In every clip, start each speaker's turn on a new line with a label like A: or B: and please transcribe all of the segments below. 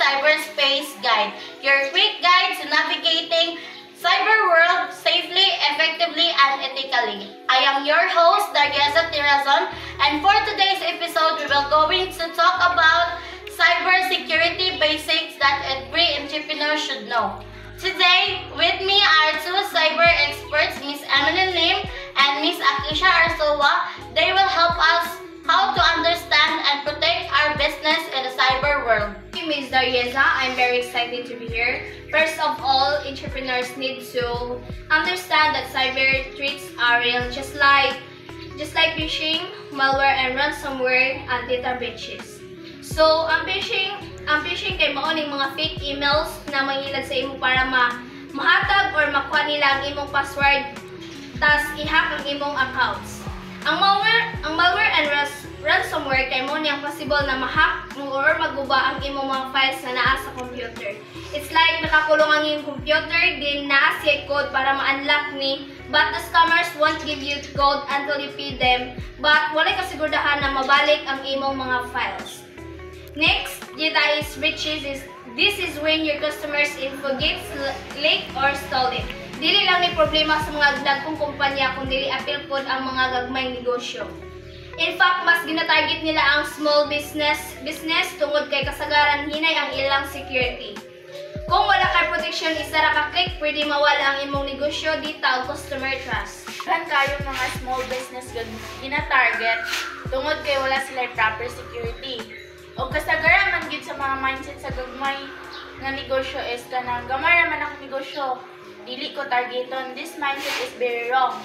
A: Cyberspace Guide, your quick guide to navigating cyber world safely, effectively, and ethically. I am your host, Dargeza Tirazon, and for today's episode, we will going to talk about cybersecurity basics that every entrepreneur should know. Today, with me are two cyber experts, Miss Emily Lim and Miss Akisha Arsowa. They will help us how to understand and protect our business in the cyber world.
B: Ms. Dargeza, I'm very excited to be here. First of all, entrepreneurs need to understand that cyber threats are real, just like phishing, malware, and ransomware and data breaches. So, ang phishing kay maoning mga fake emails na mangilad sa imo para mahatag or makuha nila ang imong password tas i-hack ang imong accounts. Ang malware and ransomware kay mo niyang possible na ma-hack or maguba ang imong mga files na naa sa computer. It's like nakakulong ang imong computer, din naa siya code para ma-unlock ni, but the scammers won't give you the code until you pay them, but walay kasiguraduhan na mabalik ang imong mga files. Next, data breaches this is when your customers' info gets leaked or stolen. Dili lang ni problema sa mga dagkong kumpanya kung dili apil pod ang mga gagmayng negosyo. In fact, mas ginatarget nila ang small business tungod kay kasagaran hinay ang ilang security. Kung wala kay protection, isa ra ka click, pwede mawala ang imong negosyo, dita o customer trust.
C: Kan kayo mga small business gina-target tungod kay wala sila proper security. O kasagaran man gid sa mga mindset sa gagmay nga negosyo is kanang gamay man ang negosyo, dili ko targeton. This mindset is very wrong.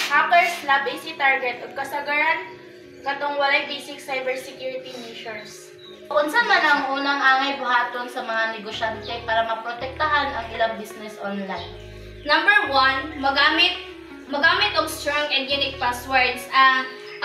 C: Hackers love easy target ug kasagaran katong walay basic cybersecurity measures.
A: Unsa man ang unang angay buhaton sa mga negosyante para maprotektahan ang ilang business online?
B: Number 1, magamit og strong and unique passwords.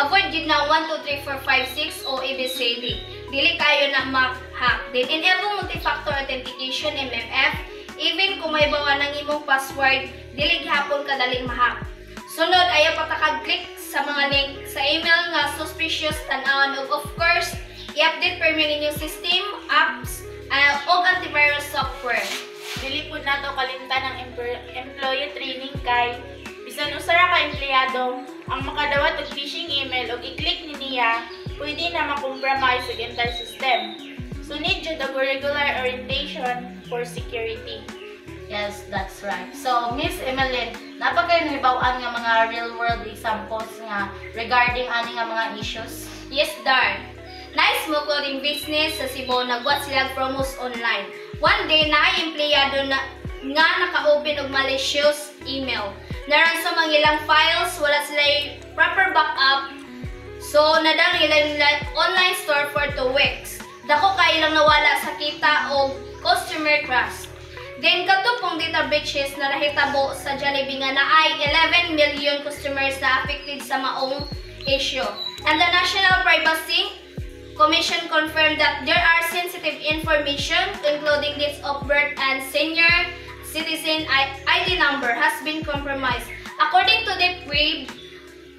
B: Avoid gid na 1, 2, 3, 4, 5, 6 o ABCD. Dili kayo na ma-hack. Then enable multi-factor authentication MFF. Even kung may bawa ng imong password, dili gihapon kadaling ma-hack. Sunod, ayaw patakag-click sa mga link sa email nga suspicious tan-awon, ug of course, i-update per inyong system, apps, o antivirus software.
C: Dili pud nato kalimtan ang employee training kay bisan usa ra ka empleyado ang makadawat og phishing email ug i-click niya, pwede na ma-compromise ang entire system. So need jud og regular orientation for security.
A: Yes, that's right. So, Miss Emeline, napakay nahibaw-an nga mga real-world examples nga regarding ani nga mga issues?
B: Yes, Dar. Nice mo clothing business sa Cebu, nagwat sila promos online. One day, naay empleyado nga naka-open og malicious email. Naransom ang ilang files, wala sila proper backup. So, nadang ilang online store for 2 weeks. Dako kay ilang nawala sa kita o customer trust. Then, katupong data breaches na nahitabo sa Jollibee nga na ay 11 million customers na affected sa maong issue. And the National Privacy Commission confirmed that there are sensitive information, including dates of birth and senior citizen ID number, has been compromised. According to the Web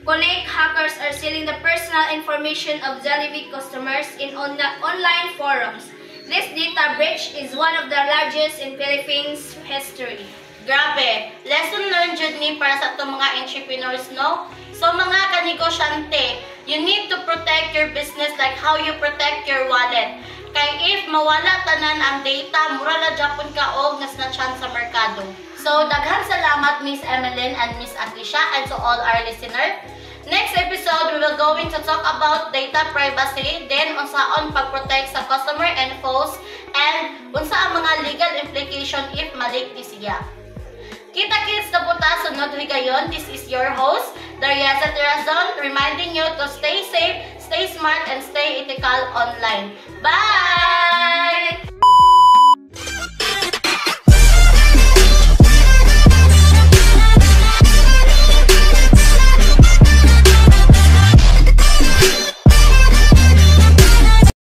B: Connect, hackers are stealing the personal information of Jollibee customers in online forums. This data breach is one of the largest in Philippines history.
A: Grabe! Lesson learned jud ni para sa itong mga entrepreneurs, no? So mga kanegosyante, you need to protect your business like how you protect your wallet. Kay if mawala tanan ang data, mura la Japon ka og nasnatchan sa merkado. So daghan salamat Miss Emeline and Miss Akisha and to all our listeners. Next episode, we will going to talk about data privacy, then unsaon pag-protect sa customer infos, and unsa ang mga legal implication if malik ni siya. Kita-kits na puta sunod higayon. This is your host, Dargeza Tirazon, reminding you to stay safe, stay smart, and stay ethical online. Bye!